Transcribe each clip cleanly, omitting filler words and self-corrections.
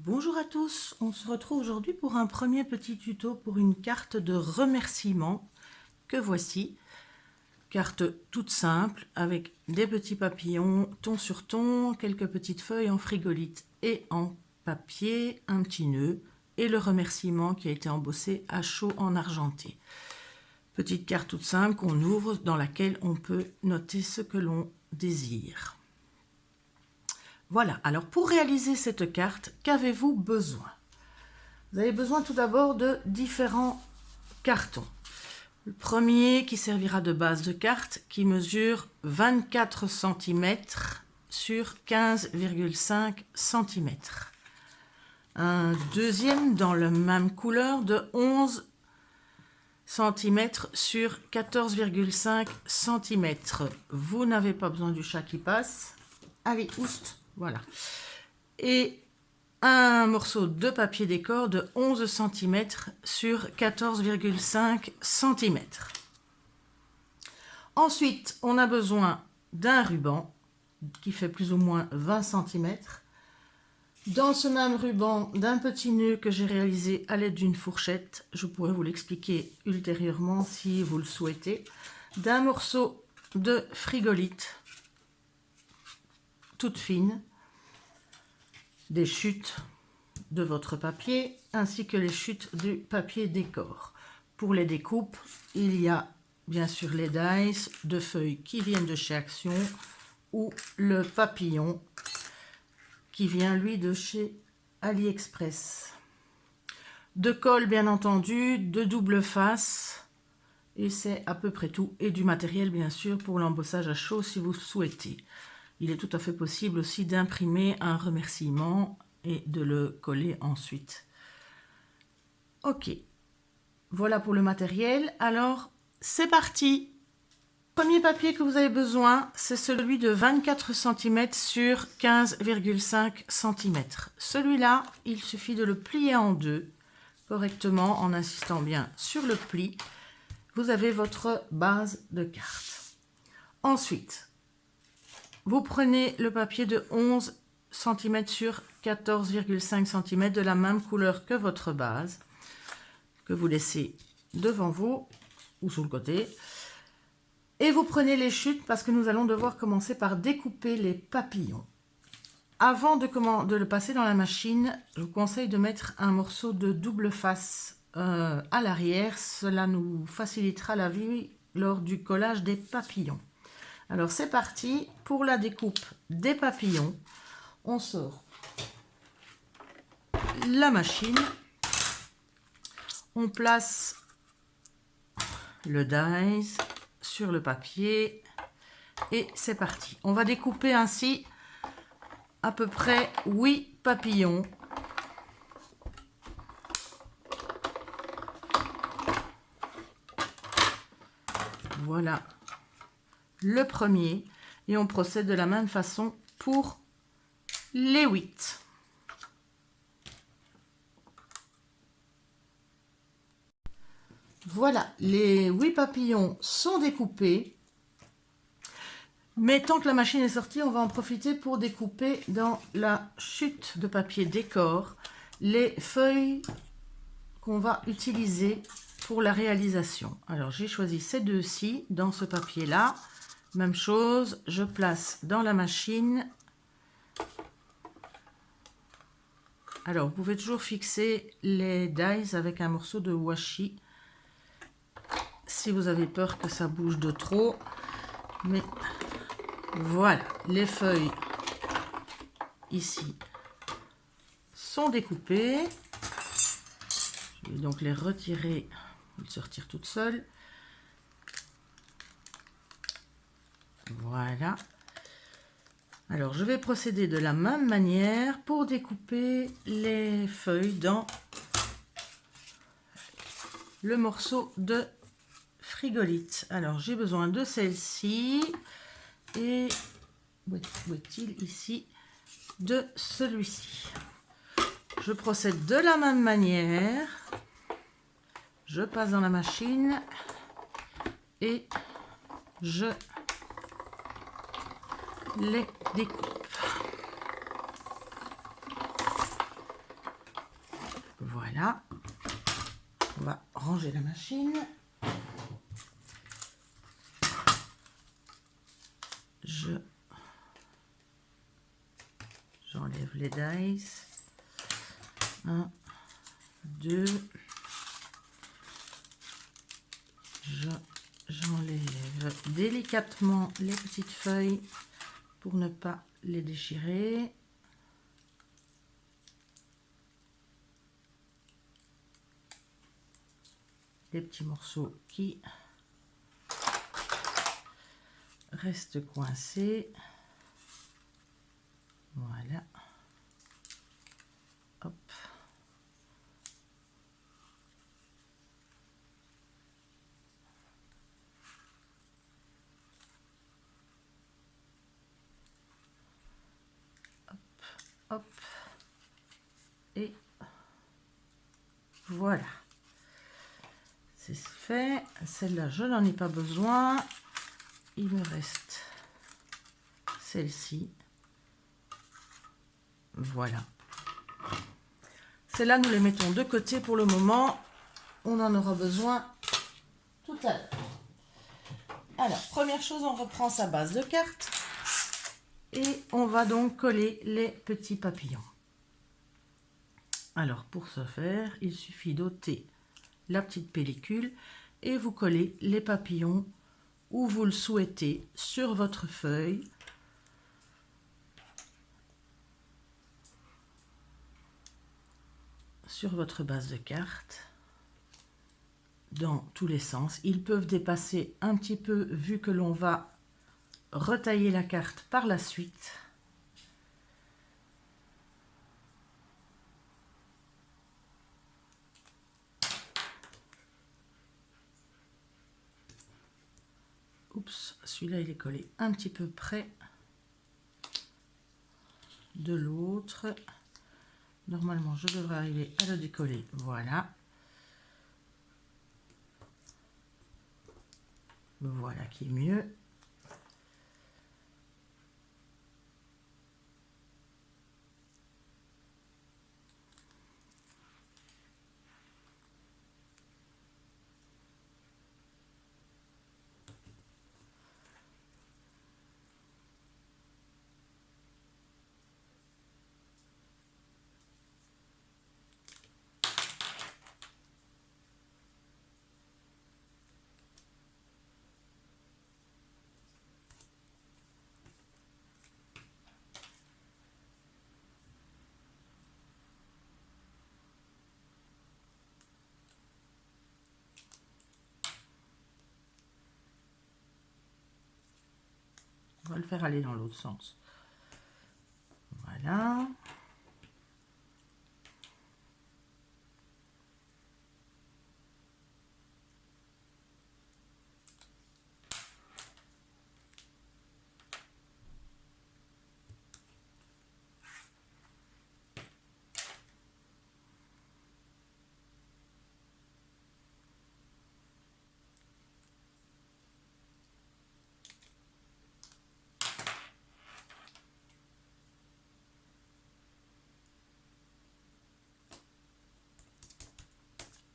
Bonjour à tous, on se retrouve aujourd'hui pour un premier petit tuto pour une carte de remerciement que voici. Carte toute simple avec des petits papillons, ton sur ton, quelques petites feuilles en frigolite et en papier, un petit nœud et le remerciement qui a été embossé à chaud en argenté. Petite carte toute simple qu'on ouvre dans laquelle on peut noter ce que l'on désire. Voilà, alors pour réaliser cette carte, qu'avez-vous besoin? Vous avez besoin tout d'abord de différents cartons. Le premier qui servira de base de carte, qui mesure 24 cm sur 15,5 cm. Un deuxième dans la même couleur de 11 cm sur 14,5 cm. Vous n'avez pas besoin du chat qui passe. Allez, oust, voilà. Et un morceau de papier décor de 11 cm sur 14,5 cm. Ensuite, on a besoin d'un ruban qui fait plus ou moins 20 cm. Dans ce même ruban, d'un petit nœud que j'ai réalisé à l'aide d'une fourchette, je pourrais vous l'expliquer ultérieurement si vous le souhaitez, d'un morceau de frigolite toute fine, des chutes de votre papier ainsi que les chutes du papier décor. Pour les découpes, il y a bien sûr les dies de feuilles qui viennent de chez Action ou le papillon qui vient lui de chez AliExpress. De colle bien entendu, de double face et c'est à peu près tout. Et du matériel bien sûr pour l'embossage à chaud si vous souhaitez. Il est tout à fait possible aussi d'imprimer un remerciement et de le coller ensuite. Ok, voilà pour le matériel. Alors, c'est parti. Le premier papier que vous avez besoin, c'est celui de 24 cm sur 15,5 cm. Celui-là, il suffit de le plier en deux correctement en insistant bien sur le pli. Vous avez votre base de carte. Ensuite, vous prenez le papier de 11 cm sur 14,5 cm de la même couleur que votre base, que vous laissez devant vous ou sur le côté. Et vous prenez les chutes parce que nous allons devoir commencer par découper les papillons. Avant de le passer dans la machine, je vous conseille de mettre un morceau de double face à l'arrière. Cela nous facilitera la vie lors du collage des papillons. Alors c'est parti pour la découpe des papillons. On sort la machine. On place le dies sur le papier et c'est parti. On va découper ainsi à peu près 8 papillons. Voilà le premier et on procède de la même façon pour les 8. Voilà, les 8 papillons sont découpés. Mais tant que la machine est sortie, on va en profiter pour découper dans la chute de papier décor les feuilles qu'on va utiliser pour la réalisation. Alors j'ai choisi ces deux-ci dans ce papier-là. Même chose, je place dans la machine. Alors, vous pouvez toujours fixer les dies avec un morceau de washi si vous avez peur que ça bouge de trop. Mais voilà, les feuilles ici sont découpées. Je vais donc les retirer, elles se retirent toutes seules. Voilà. Alors, je vais procéder de la même manière pour découper les feuilles dans le morceau de frigolite. Alors, j'ai besoin de celle-ci et, où est-il ici, de celui-ci. Je procède de la même manière. Je passe dans la machine et je les découpe. ranger la machine. J'enlève les dice. 1, 2. J'enlève délicatement les petites feuilles pour ne pas les déchirer. Les petits morceaux qui restent coincés. Voilà. Hop. Hop, et voilà, c'est fait. Celle-là, je n'en ai pas besoin. Il me reste celle-ci. Voilà. Celles-là, nous les mettons de côté pour le moment. On en aura besoin tout à l'heure. Alors, première chose, on reprend sa base de cartes. Et on va donc coller les petits papillons. Alors pour ce faire, il suffit d'ôter la petite pellicule et vous collez les papillons où vous le souhaitez sur votre feuille. Sur votre base de cartes. Dans tous les sens. Ils peuvent dépasser un petit peu vu que l'on va retailler la carte par la suite. Oups, celui-là il est collé un petit peu près de l'autre. Normalement je devrais arriver à le décoller. Voilà. Voilà qui est mieux. On va le faire aller dans l'autre sens. Voilà.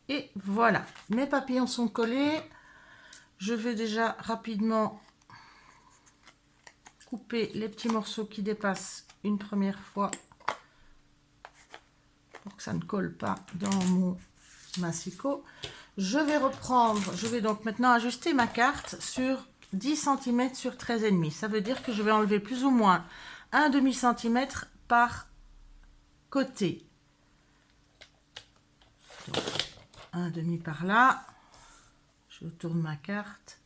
Et voilà, mes papillons sont collés. Je vais déjà rapidement couper les petits morceaux qui dépassent une première fois pour que ça ne colle pas dans mon massicot. Je vais donc maintenant ajuster ma carte sur 10 cm sur 13,5. Ça veut dire que je vais enlever plus ou moins un demi-centimètre par côté. Donc, un demi par là. Je tourne ma carte.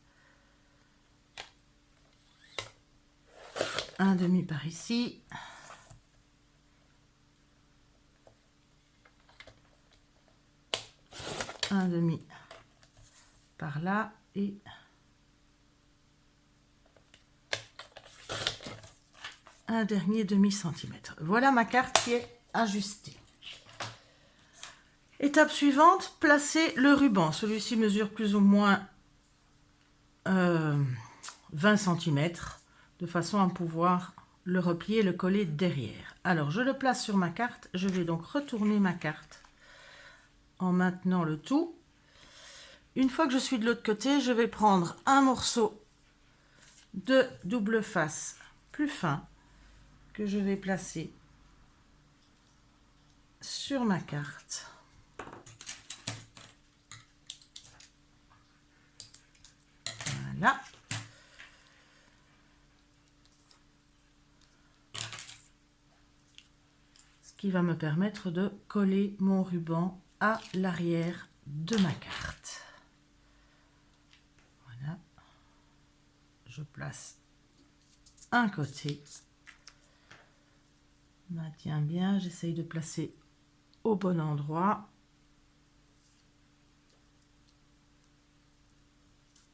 Un demi par ici. Un demi par là et un dernier demi-centimètre. Voilà ma carte qui est ajustée. Étape suivante, placer le ruban. Celui-ci mesure plus ou moins 20 cm de façon à pouvoir le replier et le coller derrière. Alors je le place sur ma carte. Je vais donc retourner ma carte en maintenant le tout. Une fois que je suis de l'autre côté, je vais prendre un morceau de double face plus fin que je vais placer sur ma carte. Voilà. Ce qui va me permettre de coller mon ruban à l'arrière de ma carte. Voilà. Je place un côté. Maintiens bien, j'essaye de placer au bon endroit.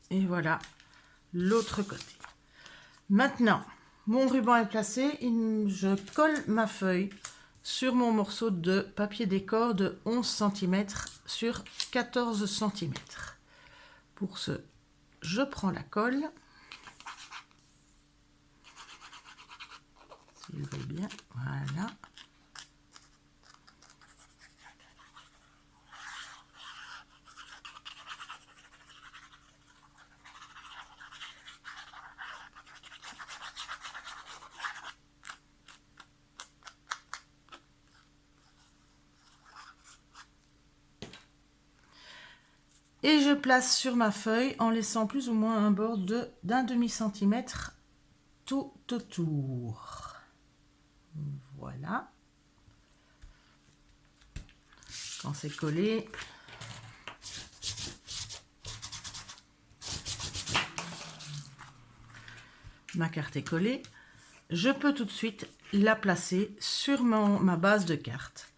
Et voilà l'autre côté. Maintenant, mon ruban est placé, je colle ma feuille sur mon morceau de papier décor de 11 cm sur 14 cm. Pour ce, je prends la colle. S'il veut bien, voilà. Et je place sur ma feuille en laissant plus ou moins un bord d'un demi-centimètre tout autour. Voilà. Quand c'est collé, ma carte est collée, je peux tout de suite la placer sur ma base de carte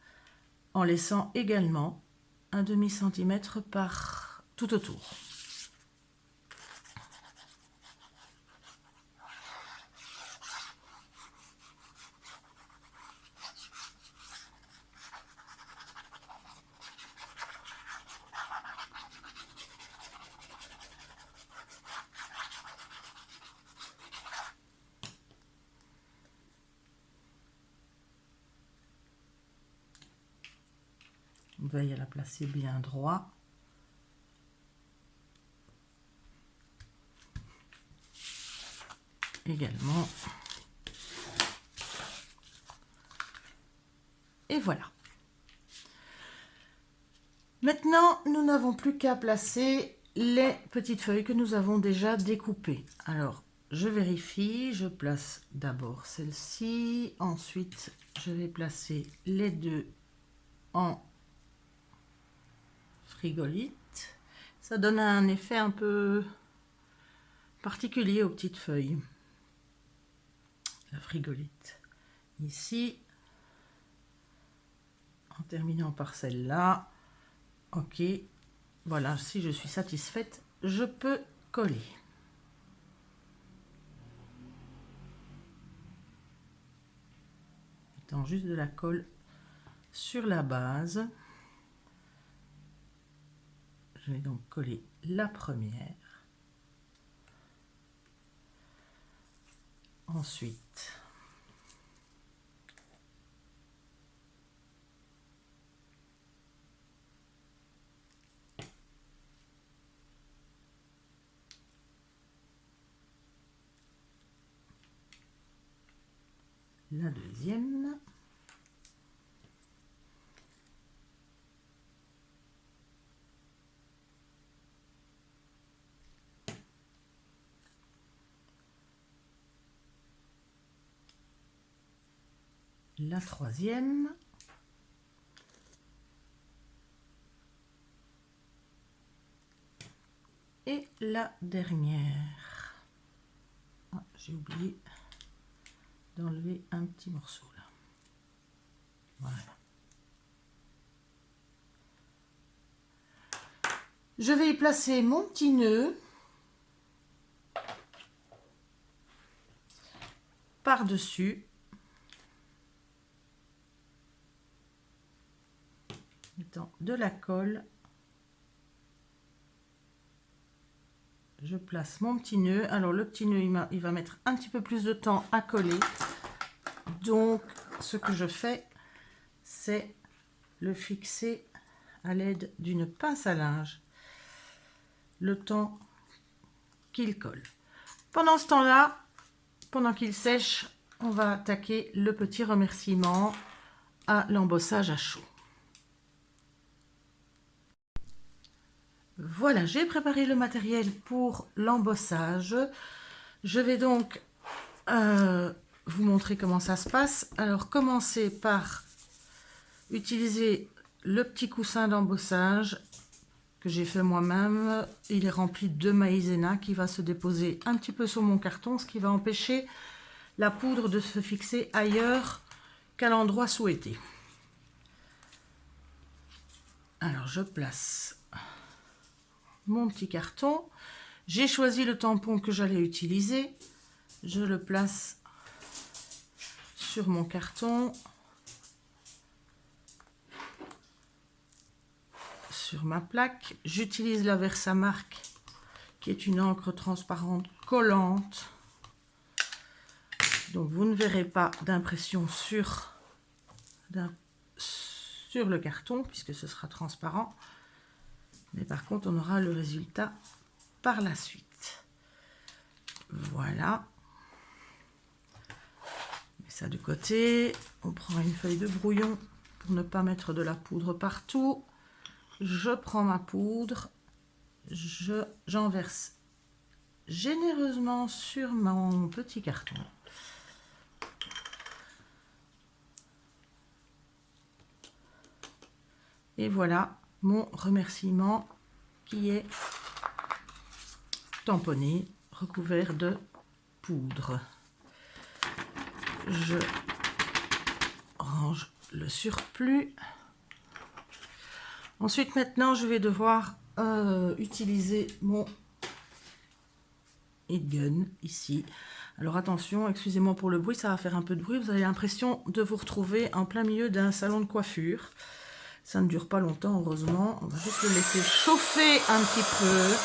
en laissant également un demi-centimètre par tout autour. On veille à la placer bien droit. Également. Et voilà. Maintenant, nous n'avons plus qu'à placer les petites feuilles que nous avons déjà découpées. Alors, je vérifie, je place d'abord celle-ci, ensuite je vais placer les deux en frigolite. Ça donne un effet un peu particulier aux petites feuilles. La frigolite. Ici, en terminant par celle-là, ok, voilà, si je suis satisfaite, je peux coller. Mettant juste de la colle sur la base. Je vais donc coller la première. Ensuite, la deuxième. La troisième. Et la dernière. Ah, j'ai oublié d'enlever un petit morceau là. Voilà. Je vais y placer mon petit nœud par-dessus. Mettant de la colle. Je place mon petit nœud. Alors le petit nœud, il va mettre un petit peu plus de temps à coller. Donc ce que je fais, c'est le fixer à l'aide d'une pince à linge le temps qu'il colle. Pendant ce temps-là, pendant qu'il sèche, on va attaquer le petit remerciement à l'embossage à chaud. Voilà, j'ai préparé le matériel pour l'embossage. Je vais donc vous montrer comment ça se passe. Alors, commencez par utiliser le petit coussin d'embossage que j'ai fait moi-même. Il est rempli de maïzena qui va se déposer un petit peu sur mon carton, ce qui va empêcher la poudre de se fixer ailleurs qu'à l'endroit souhaité. Alors, je place mon petit carton. J'ai choisi le tampon que j'allais utiliser. Je le place sur mon carton, sur ma plaque. J'utilise la Versamark, qui est une encre transparente collante. Donc vous ne verrez pas d'impression sur le carton, puisque ce sera transparent. Mais par contre, on aura le résultat par la suite. Voilà. Mets ça de côté. On prend une feuille de brouillon pour ne pas mettre de la poudre partout. Je prends ma poudre. J'en verse généreusement sur mon petit carton. Et voilà mon remerciement qui est tamponné, recouvert de poudre. Je range le surplus. Ensuite, maintenant, je vais devoir utiliser mon heat gun ici. Alors attention, excusez-moi pour le bruit, ça va faire un peu de bruit. Vous avez l'impression de vous retrouver en plein milieu d'un salon de coiffure. Ça ne dure pas longtemps, heureusement. On va juste le laisser chauffer un petit peu.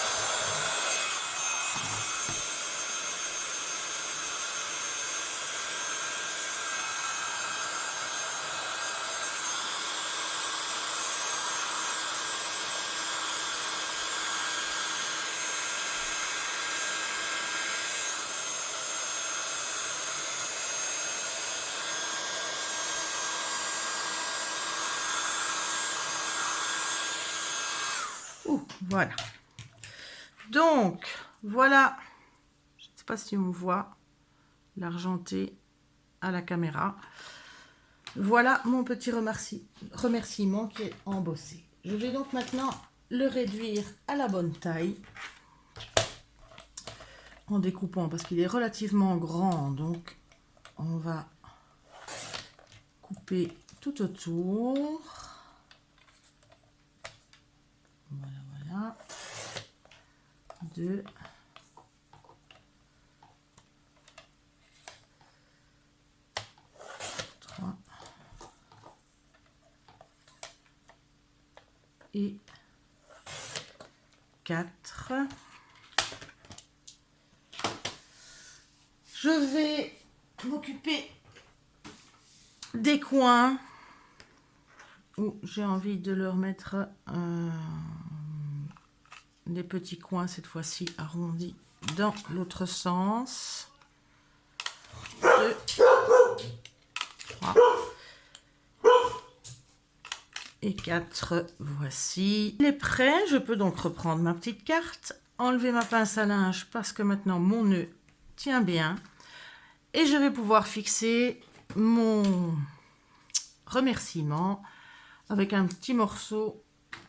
Voilà. Donc, voilà. Je ne sais pas si on voit l'argenté à la caméra. Voilà mon petit remerciement qui est embossé. Je vais donc maintenant le réduire à la bonne taille en découpant parce qu'il est relativement grand. Donc, on va couper tout autour. Voilà, voilà. 2. 3. Et 4. Je vais m'occuper des coins où j'ai envie de leur mettre des petits coins, cette fois-ci arrondis dans l'autre sens. 2, 3 et 4. Voici. Il est prêt. Je peux donc reprendre ma petite carte, enlever ma pince à linge parce que maintenant mon nœud tient bien. Et je vais pouvoir fixer mon remerciement avec un petit morceau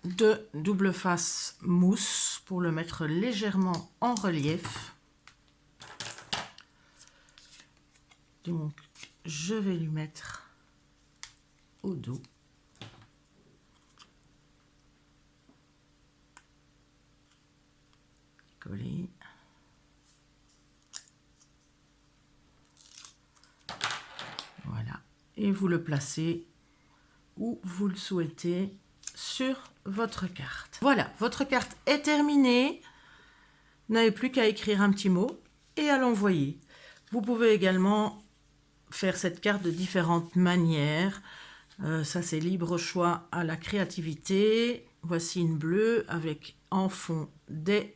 de double face mousse pour le mettre légèrement en relief. Donc, je vais lui mettre au dos. Coller. Voilà. Et vous le placez où vous le souhaitez sur votre carte. Voilà, votre carte est terminée. Vous n'avez plus qu'à écrire un petit mot et à l'envoyer. Vous pouvez également faire cette carte de différentes manières. Ça, c'est libre choix à la créativité. Voici une bleue avec en fond des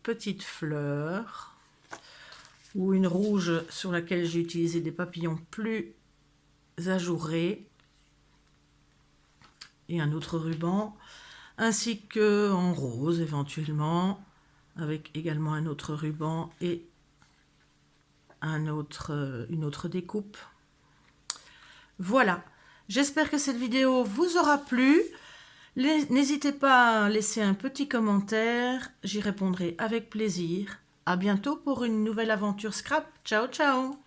petites fleurs ou une rouge sur laquelle j'ai utilisé des papillons plus ajourés et un autre ruban, ainsi que en rose éventuellement, avec également un autre ruban et une autre découpe. Voilà, j'espère que cette vidéo vous aura plu. N'hésitez pas à laisser un petit commentaire, j'y répondrai avec plaisir. À bientôt pour une nouvelle aventure scrap. Ciao, ciao!